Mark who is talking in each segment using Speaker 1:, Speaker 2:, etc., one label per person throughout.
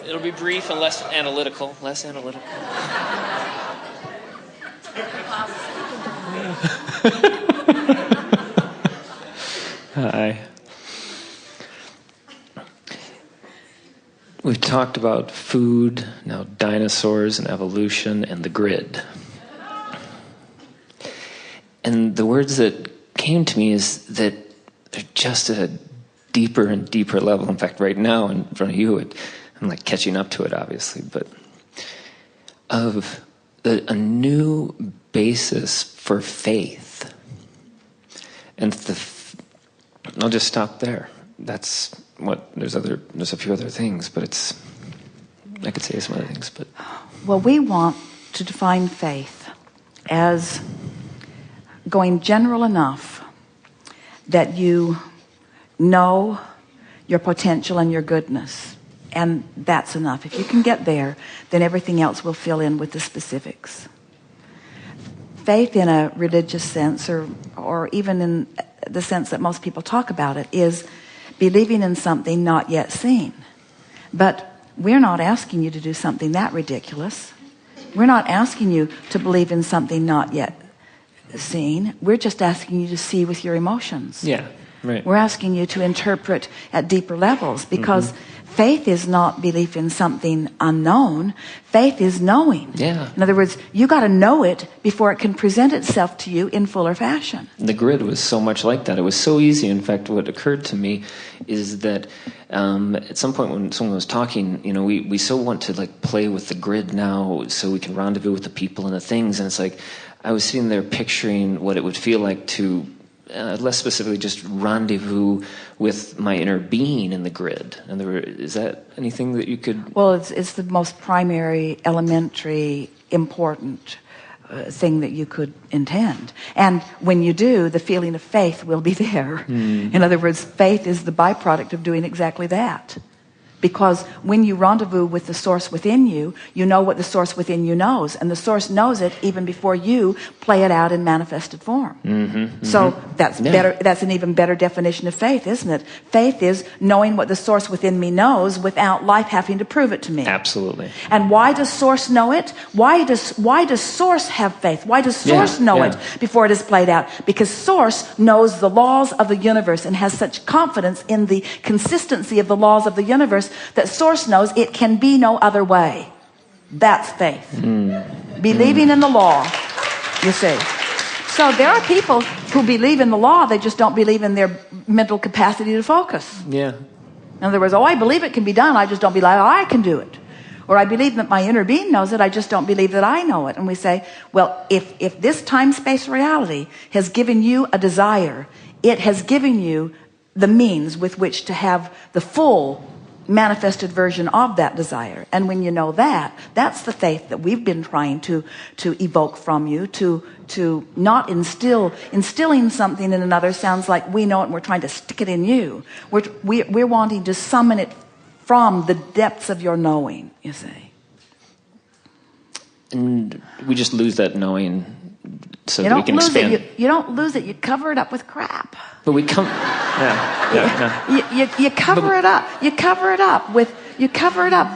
Speaker 1: It'll be brief and less analytical. Less analytical. Hi. We've talked about food, now dinosaurs and evolution and the grid. And the words that came to me is that they're just at a deeper and deeper level. In fact, right now in front of you, I'm like catching up to it, obviously, but of a new basis for faith. And I'll just stop there. That's what, there's a few other things, but I could say some other things, but.
Speaker 2: Well, we want to define faith as going general enough that you know your potential and your goodness. And that's enough. If you can get there, then everything else will fill in with the specifics. Faith in a religious sense, or even in the sense that most people talk about it, is believing in something not yet seen. But we're not asking you to do something that ridiculous. We're not asking you to believe in something not yet seen. We're just asking you to see with your emotions.
Speaker 1: Yeah, right.
Speaker 2: We're asking you to interpret at deeper levels, because faith is not belief in something unknown. Faith is knowing.
Speaker 1: Yeah.
Speaker 2: In other words, you got to know it before it can present itself to you in fuller fashion.
Speaker 1: The grid was so much like that. It was so easy. In fact, what occurred to me is that at some point when someone was talking, we so want to like play with the grid now so we can rendezvous with the people and the things. And it's like, I was sitting there picturing what it would feel like to less specifically just rendezvous with my inner being in the grid. And is that anything that you could...
Speaker 2: Well, it's the most primary, elementary, important thing that you could intend. And when you do, the feeling of faith will be there. In other words, faith is the byproduct of doing exactly that. Because when you rendezvous with the source within you, you know what the source within you knows. And the source knows it even before you play it out in manifested form. So that's better. That's an even better definition of faith, isn't it? Faith is knowing what the source within me knows without life having to prove it to me.
Speaker 1: Absolutely.
Speaker 2: And why does source know it? Why does source have faith? Why does source know it before it is played out? Because source knows the laws of the universe and has such confidence in the consistency of the laws of the universe that source knows it can be no other way. That's faith. Believing in the law, you see. So there are people who believe in the law, they just don't believe in their mental capacity to focus.
Speaker 1: Yeah.
Speaker 2: In other words, I believe it can be done, I just don't believe I can do it. Or I believe that my inner being knows it, I just don't believe that I know it. And we say, well, if this time-space reality has given you a desire, it has given you the means with which to have the full manifested version of that desire. And when you know that, that's the faith that we've been trying to evoke from you, to not instilling something in another sounds like we know it and we're trying to stick it in you. We're wanting to summon it from the depths of your knowing, you see.
Speaker 3: And we just lose that knowing so that we can expand.
Speaker 2: You don't lose it, you cover it up with crap.
Speaker 3: But we come,
Speaker 2: You cover it up. You cover it up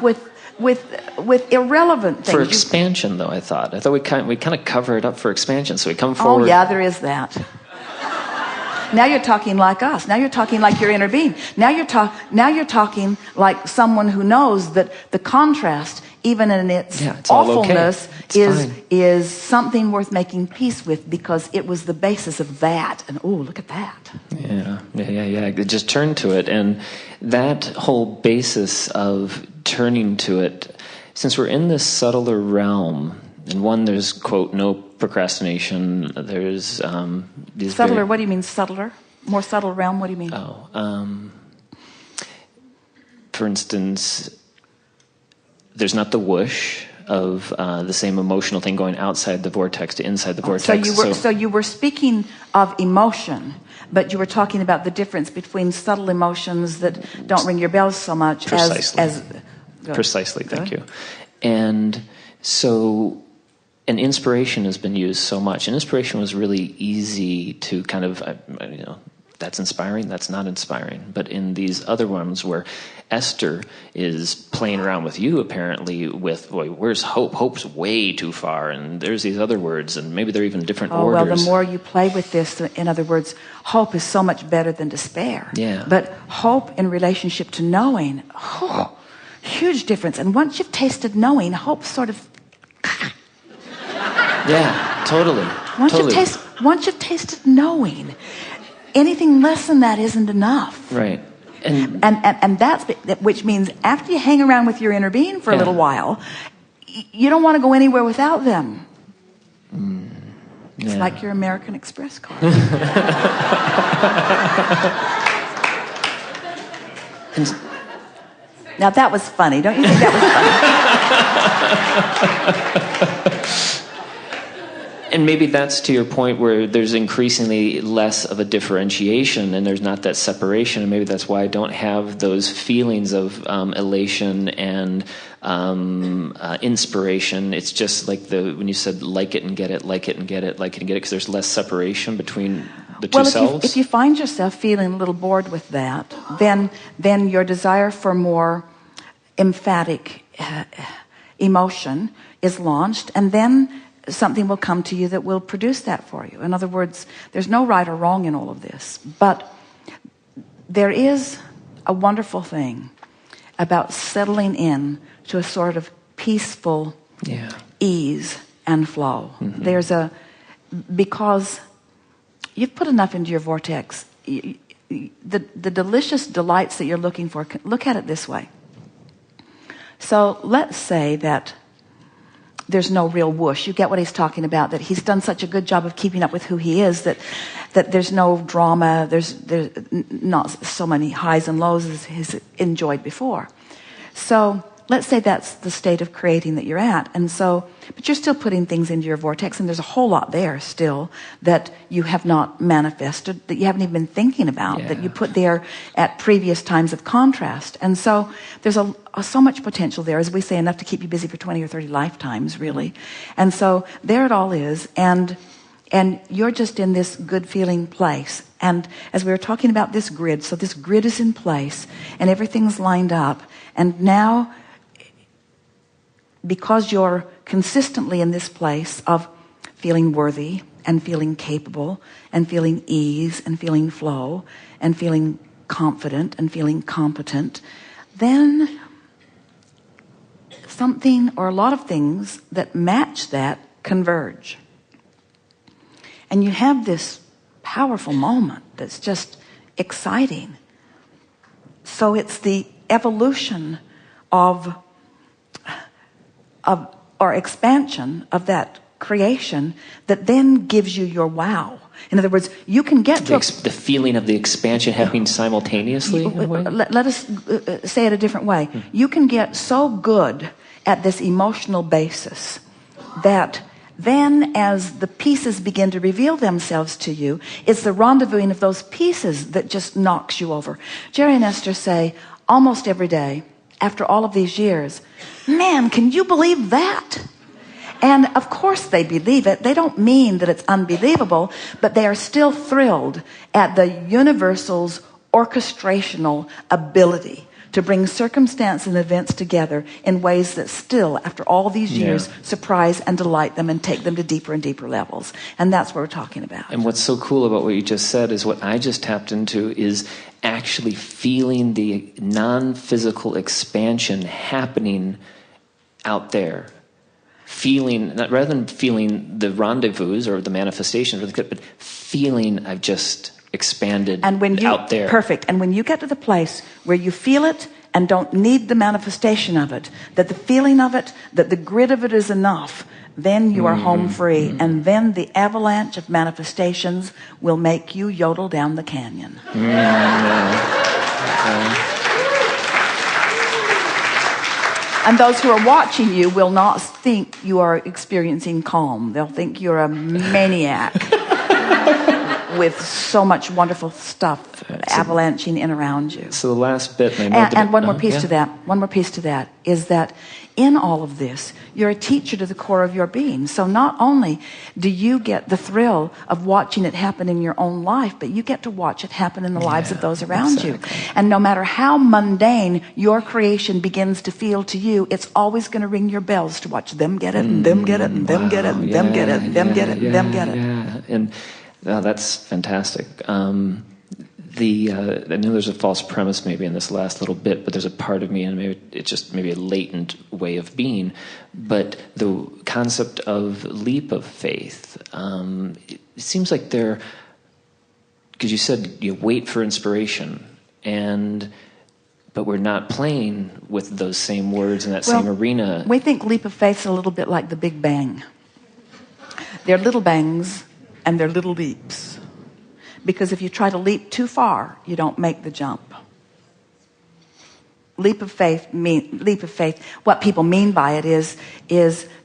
Speaker 2: with irrelevant things.
Speaker 3: For expansion, though, I thought we kind of cover it up for expansion. So we come forward.
Speaker 2: Oh yeah, there is that. Now you're talking like us. Now you're talking like your inner being. Now you're talking like someone who knows that the contrast, even in its awfulness, is something worth making peace with, because it was the basis of that. And oh, look at that.
Speaker 3: Yeah. Just turn to it, and that whole basis of turning to it, since we're in this subtler realm, and one, there's, quote, no procrastination. There's these
Speaker 2: subtler. What do you mean subtler? More subtle realm. What do you mean?
Speaker 3: For instance, there's not the whoosh of the same emotional thing going outside the vortex to inside the vortex.
Speaker 2: So you were speaking of emotion, but you were talking about the difference between subtle emotions that don't ring your bells so much
Speaker 3: Precisely. Thank you. And so. And inspiration has been used so much. And inspiration was really easy to kind of, that's inspiring, that's not inspiring. But in these other ones where Esther is playing around with you, apparently, with, boy, where's hope? Hope's way too far, and there's these other words, and maybe they're even different orders.
Speaker 2: Well, the more you play with this, in other words, hope is so much better than despair.
Speaker 3: Yeah.
Speaker 2: But hope in relationship to knowing, huge difference. And once you've tasted knowing, hope sort of...
Speaker 3: Yeah, totally.
Speaker 2: Once you've tasted knowing, anything less than that isn't enough.
Speaker 3: Right.
Speaker 2: And that's, which means after you hang around with your inner being for a little while, you don't want to go anywhere without them. It's like your American Express card. Now that was funny. Don't you think that was funny?
Speaker 3: And maybe that's to your point where there's increasingly less of a differentiation and there's not that separation. And maybe that's why I don't have those feelings of elation and inspiration. It's just like when you said like it and get it, like it and get it, like it and get it, because there's less separation between the two selves.
Speaker 2: If you find yourself feeling a little bored with that, then your desire for more emphatic emotion is launched, and then something will come to you that will produce that for you. In other words, there's no right or wrong in all of this, but there is a wonderful thing about settling in to a sort of peaceful ease and flow. Mm-hmm. Because you've put enough into your vortex, the delicious delights that you're looking for, look at it this way. So let's say that there's no real whoosh. You get what he's talking about, that he's done such a good job of keeping up with who he is that there's no drama, there's not so many highs and lows as he's enjoyed before. So let's say that's the state of creating that you're at. And so, but you're still putting things into your vortex, and there's a whole lot there still that you have not manifested, that you haven't even been thinking about, that you put there at previous times of contrast. And so there's so much potential there, as we say, enough to keep you busy for 20 or 30 lifetimes, really. And so there it all is, and you're just in this good feeling place. And as we were talking about this grid, so this grid is in place, and everything's lined up, and now, because you're consistently in this place of feeling worthy and feeling capable and feeling ease and feeling flow and feeling confident and feeling competent, then something or a lot of things that match that converge. And you have this powerful moment that's just exciting. So it's the evolution of or expansion of that creation that then gives you your wow. In other words, you can get to
Speaker 3: the feeling of the expansion happening simultaneously.
Speaker 2: Let us say it a different way. You can get so good at this emotional basis that then as the pieces begin to reveal themselves to you, it's the rendezvousing of those pieces that just knocks you over. Jerry and Esther say almost every day, after all of these years, man, can you believe that? And of course they believe it. They don't mean that it's unbelievable, but they are still thrilled at the universal's orchestrational ability to bring circumstance and events together in ways that still, after all these years, surprise and delight them and take them to deeper and deeper levels. And that's what we're talking about.
Speaker 3: And what's so cool about what you just said is what I just tapped into is actually feeling the non-physical expansion happening out there. Feeling, rather than feeling the rendezvous or the manifestation, but feeling I've just expanded out there.
Speaker 2: Perfect. And when you get to the place where you feel it and don't need the manifestation of it, that the feeling of it, that the grid of it is enough, then you are home free. And then the avalanche of manifestations will make you yodel down the canyon. And those who are watching you will not think you are experiencing calm. They'll think you're a maniac. with so much wonderful stuff avalanching in around you.
Speaker 3: So the last bit, and
Speaker 2: one more piece to that. One more piece to that is that in all of this, you're a teacher to the core of your being. So not only do you get the thrill of watching it happen in your own life, but you get to watch it happen in the lives of those around you. And no matter how mundane your creation begins to feel to you, it's always going to ring your bells to watch them get it, and them get it, and them get it, and them get it, and them get it, and them get it.
Speaker 3: Yeah, and that's fantastic. I know there's a false premise maybe in this last little bit, but there's a part of me, and maybe it's just maybe a latent way of being. But the concept of leap of faith, it seems like because you said you wait for inspiration, but we're not playing with those same words in that same arena.
Speaker 2: We think leap of faith is a little bit like the Big Bang. They're little bangs and they're little leaps. Because if you try to leap too far, you don't make the jump. Leap of faith, what people mean by it is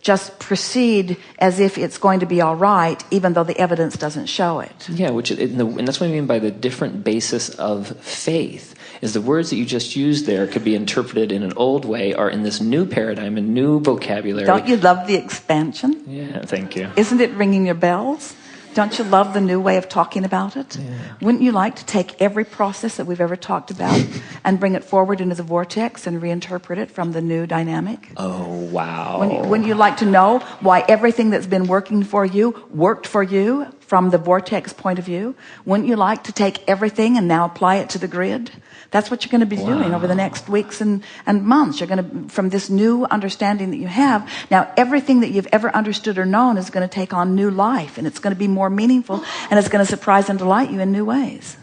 Speaker 2: just proceed as if it's going to be all right, even though the evidence doesn't show it.
Speaker 3: Yeah, and that's what I mean by the different basis of faith, is the words that you just used there could be interpreted in an old way or in this new paradigm, a new vocabulary.
Speaker 2: Don't you love the expansion?
Speaker 3: Yeah, thank you.
Speaker 2: Isn't it ringing your bells? Don't you love the new way of talking about it?
Speaker 3: Yeah.
Speaker 2: Wouldn't you like to take every process that we've ever talked about and bring it forward into the vortex and reinterpret it from the new dynamic?
Speaker 3: Oh, wow.
Speaker 2: Wouldn't you like to know why everything that's been working for you worked for you from the vortex point of view? Wouldn't you like to take everything and now apply it to the grid? That's what you're going to be doing over the next weeks and months. You're going to, from this new understanding that you have, now everything that you've ever understood or known is going to take on new life, and it's going to be more meaningful, and it's going to surprise and delight you in new ways.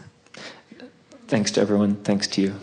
Speaker 3: Thanks to everyone. Thanks to you.